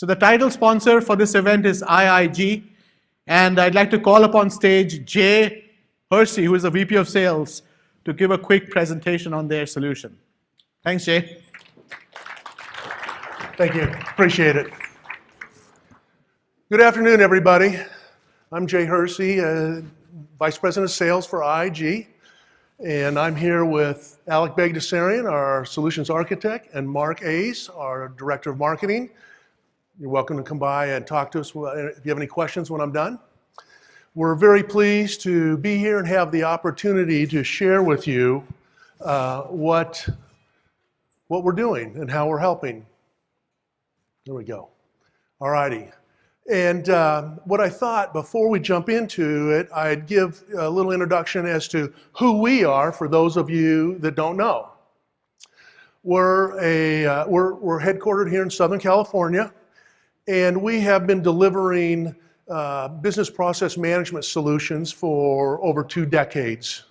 So the title sponsor for this event is IIG, and I'd like to call upon stage Jay Hersey, who is the VP of Sales, to give a quick presentation on their solution. Thanks, Jay. Thank you. Appreciate it. Good afternoon, everybody. I'm Jay Hersey, Vice President of Sales for IIG, and I'm here with Alec Bagdasarian, our Solutions Architect, and Mark Ace, our Director of Marketing. You're welcome to come by and talk to us if you have any questions when I'm done. We're very pleased to be here and have the opportunity to share with you what we're doing and how we're helping. There we go. All righty. And what I thought before we jump into it, I'd give a little introduction as to who we are for those of you that don't know. We're headquartered here in Southern California, and we have been delivering business process management solutions for over 2 decades.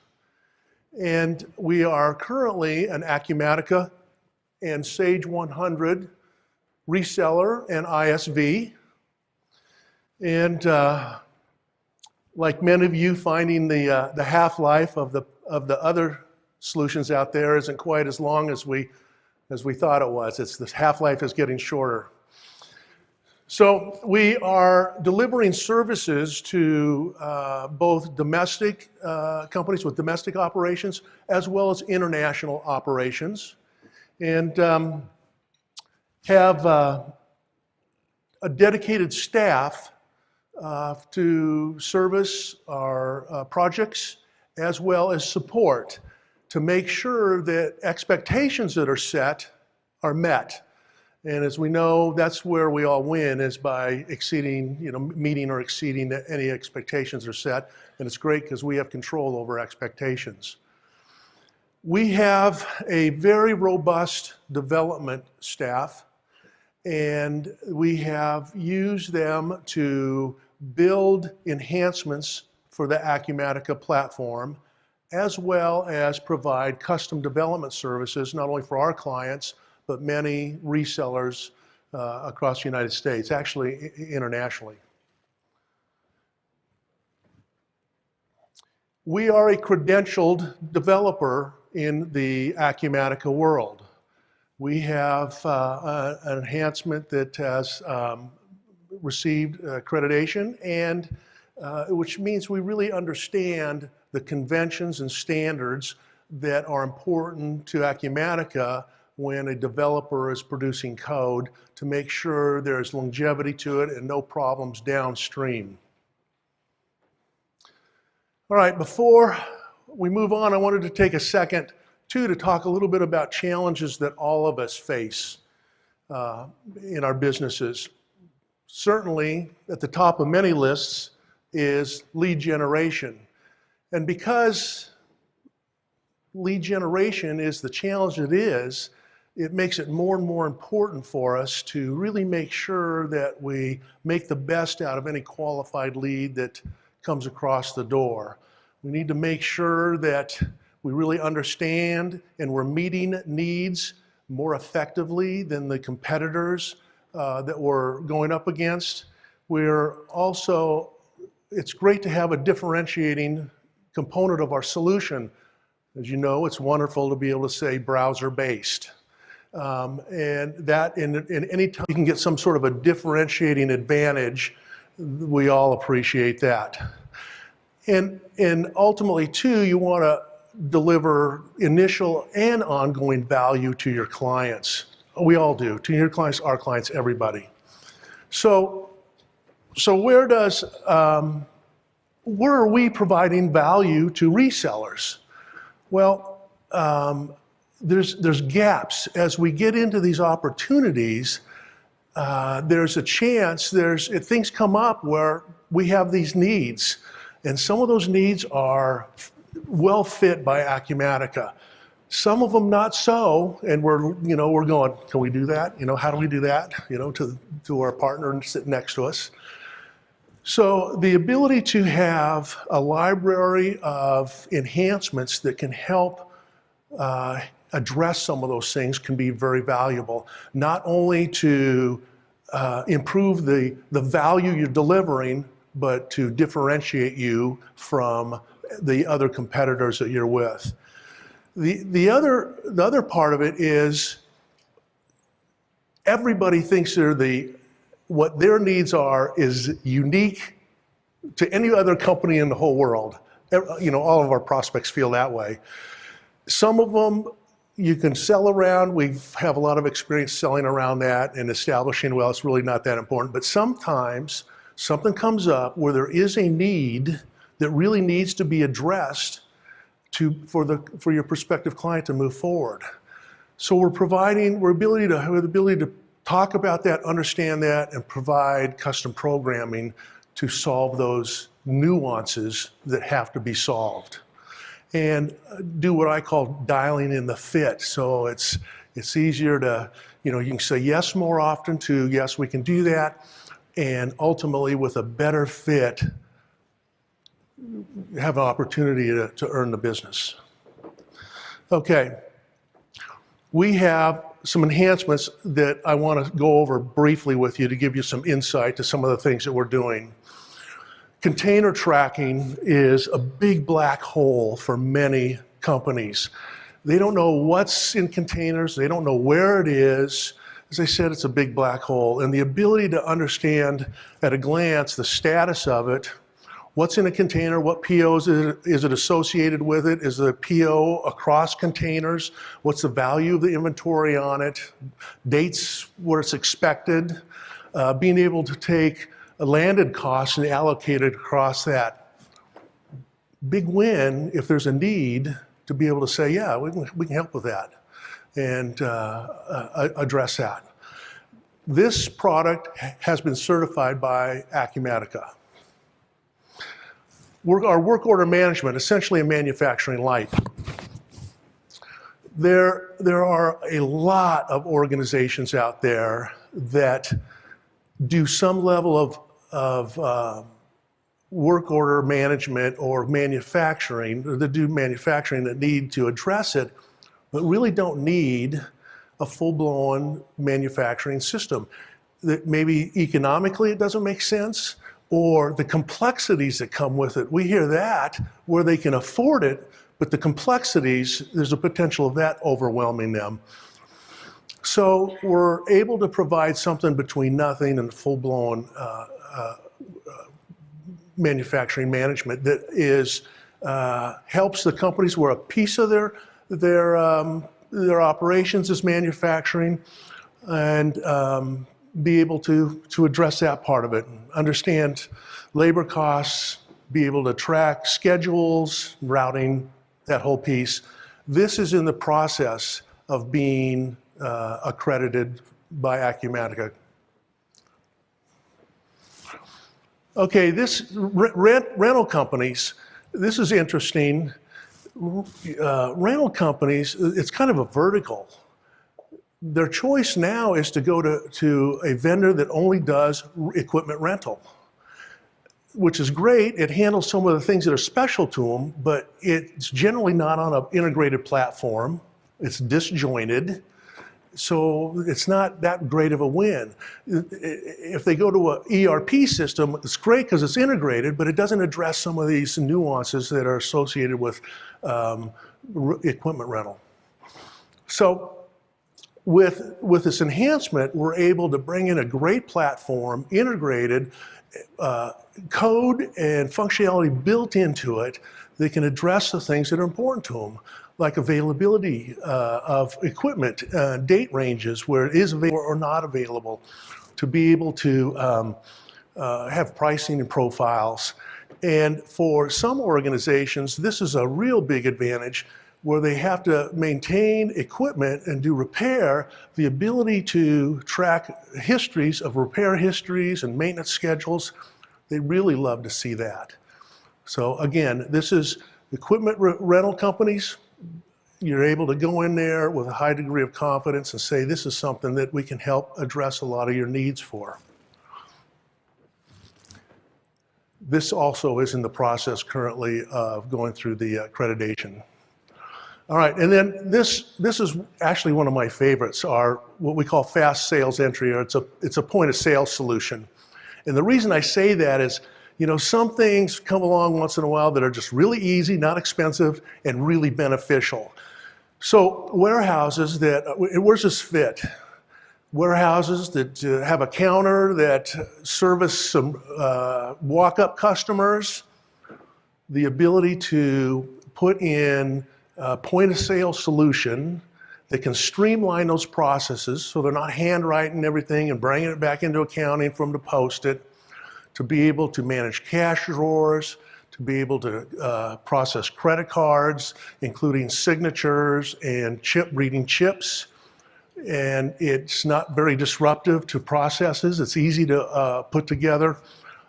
And we are currently an Acumatica and Sage 100 reseller and ISV. And like many of you, finding the half-life of the other solutions out there isn't quite as long as we thought it was. This half-life is getting shorter. So we are delivering services to both domestic companies with domestic operations as well as international operations, and have a dedicated staff to service our projects as well as support to make sure that expectations that are set are met. And as we know, that's where we all win, is by meeting or exceeding any expectations that are set. And it's great because we have control over expectations. We have a very robust development staff, and we have used them to build enhancements for the Acumatica platform, as well as provide custom development services, not only for our clients, but many resellers across the United States, actually internationally. We are a credentialed developer in the Acumatica world. We have an enhancement that has received accreditation, and which means we really understand the conventions and standards that are important to Acumatica when a developer is producing code, to make sure there's longevity to it and no problems downstream. All right, before we move on, I wanted to take a second to talk a little bit about challenges that all of us face in our businesses. Certainly, at the top of many lists is lead generation. And because lead generation is the challenge it is, it makes it more and more important for us to really make sure that we make the best out of any qualified lead that comes across the door. We need to make sure that we really understand and we're meeting needs more effectively than the competitors that we're going up against. It's great to have a differentiating component of our solution. As you know, it's wonderful to be able to say browser-based. And that in any time you can get some sort of a differentiating advantage, we all appreciate that. And ultimately too, you want to deliver initial and ongoing value to your clients. We all do, to your clients, our clients, everybody. So where are we providing value to resellers? Well, there's gaps. As we get into these opportunities, there's a chance, things come up where we have these needs, and some of those needs are well fit by Acumatica. Some of them not so, and we're going, can we do that? How do we do that? To our partner sitting next to us. So the ability to have a library of enhancements that can help address some of those things can be very valuable, not only to improve the value you're delivering, but to differentiate you from the other competitors that you're with. The other part of it is everybody thinks what their needs are is unique to any other company in the whole world. You know, all of our prospects feel that way. Some of them you can sell around. We have a lot of experience selling around that and establishing, well, it's really not that important. But sometimes something comes up where there is a need that really needs to be addressed for your prospective client to move forward. So we're providing, we're the ability to talk about that, understand that, and provide custom programming to solve those nuances that have to be solved. And do what I call dialing in the fit. So it's easier to, you know, you can say yes more often to yes, we can do that. And ultimately with a better fit, have an opportunity to earn the business. Okay, we have some enhancements that I want to go over briefly with you to give you some insight to some of the things that we're doing. Container tracking is a big black hole for many companies. They don't know what's in containers, they don't know where it is. As I said, it's a big black hole, and the ability to understand at a glance the status of it, what's in a container, what POs is it associated with it, is the PO across containers, what's the value of the inventory on it, dates where it's expected, being able to take a landed cost and allocate it across that. Big win if there's a need to be able to say, yeah, we can help with that and address that. This product has been certified by Acumatica. Our work order management, essentially a manufacturing light. There are a lot of organizations out there that do some level of work order management or manufacturing, or that do manufacturing that need to address it, but really don't need a full-blown manufacturing system. That maybe economically it doesn't make sense, or the complexities that come with it. We hear that where they can afford it, but the complexities, there's a potential of that overwhelming them. So we're able to provide something between nothing and full-blown manufacturing management that is helps the companies where a piece of their operations is manufacturing, and be able to address that part of it, understand labor costs, be able to track schedules, routing, that whole piece. This is in the process of being accredited by Acumatica. Okay, this rental companies, this is interesting. Rental companies, it's kind of a vertical. Their choice now is to go to a vendor that only does equipment rental, which is great. It handles some of the things that are special to them, but it's generally not on an integrated platform. It's disjointed. So it's not that great of a win. If they go to an ERP system, it's great because it's integrated, but it doesn't address some of these nuances that are associated with equipment rental. So with this enhancement, we're able to bring in a great platform, integrated, code and functionality built into it that can address the things that are important to them, like availability of equipment, date ranges where it is available or not available, to be able to have pricing and profiles. And for some organizations, this is a real big advantage where they have to maintain equipment and do repair, the ability to track histories of repair histories and maintenance schedules. They really love to see that. So again, this is equipment rental companies. You're able to go in there with a high degree of confidence and say, this is something that we can help address a lot of your needs for. This also is in the process currently of going through the accreditation. All right, and then this is actually one of my favorites, are what we call fast sales entry, or it's a point of sale solution. And the reason I say that is, you know, some things come along once in a while that are just really easy, not expensive, and really beneficial. So warehouses that, where's this fit? Warehouses that have a counter that service some walk-up customers, the ability to put in a point-of-sale solution that can streamline those processes so they're not handwriting everything and bringing it back into accounting for them to post it, to be able to manage cash drawers, to be able to process credit cards, including signatures and reading chips. And it's not very disruptive to processes. It's easy to put together.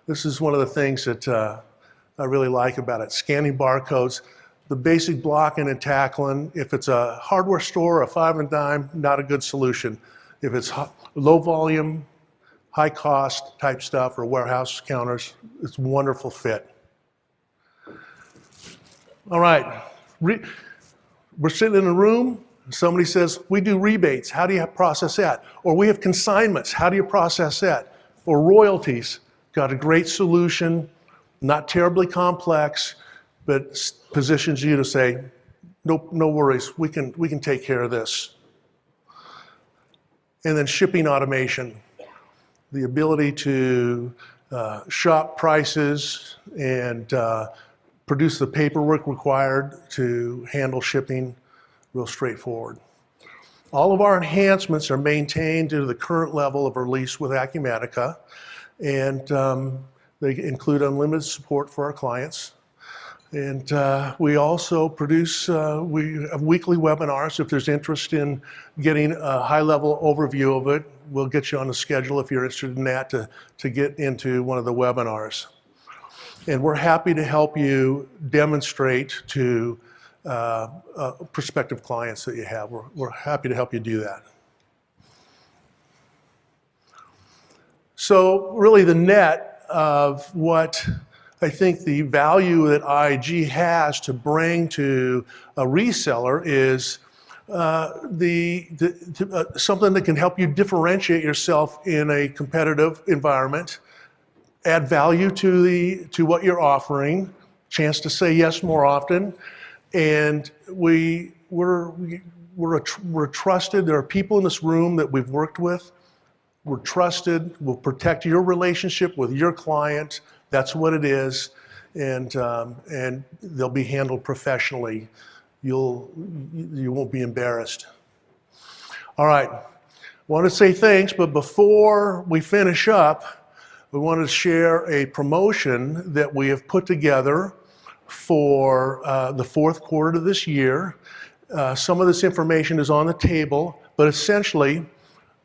This is one of the things that I really like about it. Scanning barcodes, the basic blocking and tackling. If it's a hardware store, a five and dime, not a good solution. If it's low volume, high cost type stuff or warehouse counters, it's a wonderful fit. All right, we're sitting in a room, somebody says, we do rebates, how do you process that? Or we have consignments, how do you process that? Or royalties, got a great solution, not terribly complex, but positions you to say, no worries, we can take care of this. And then shipping automation, the ability to shop prices and produce the paperwork required to handle shipping, real straightforward. All of our enhancements are maintained to the current level of release with Acumatica, and they include unlimited support for our clients. And we also produce, we have weekly webinars. If there's interest in getting a high-level overview of it, we'll get you on the schedule if you're interested in that to get into one of the webinars. And we're happy to help you demonstrate to prospective clients that you have. We're happy to help you do that. So really the net of what I think the value that IG has to bring to a reseller is something that can help you differentiate yourself in a competitive environment, add value to what you're offering, chance to say yes more often, and we're trusted. There are people in this room that we've worked with. We're trusted. We'll protect your relationship with your client. That's what it is, and they'll be handled professionally. You won't be embarrassed. All right, I want to say thanks, but before we finish up, we want to share a promotion that we have put together for the fourth quarter of this year. Some of this information is on the table, but essentially,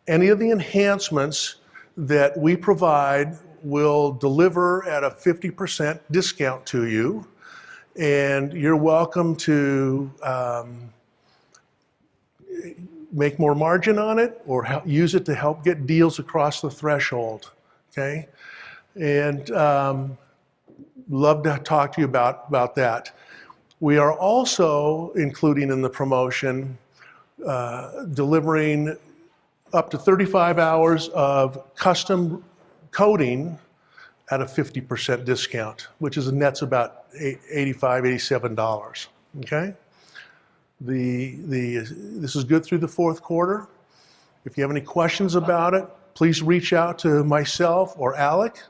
any of the enhancements that we provide will deliver at a 50% discount to you, and you're welcome to make more margin on it or use it to help get deals across the threshold, okay? And love to talk to you about that. We are also including in the promotion delivering up to 35 hours of custom coding at a 50% discount, which is nets about $85, $87, okay? This is good through the fourth quarter. If you have any questions about it, please reach out to myself or Alec,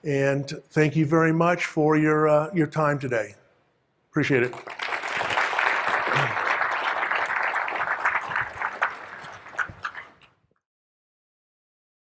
and thank you very much for your time today. Appreciate it.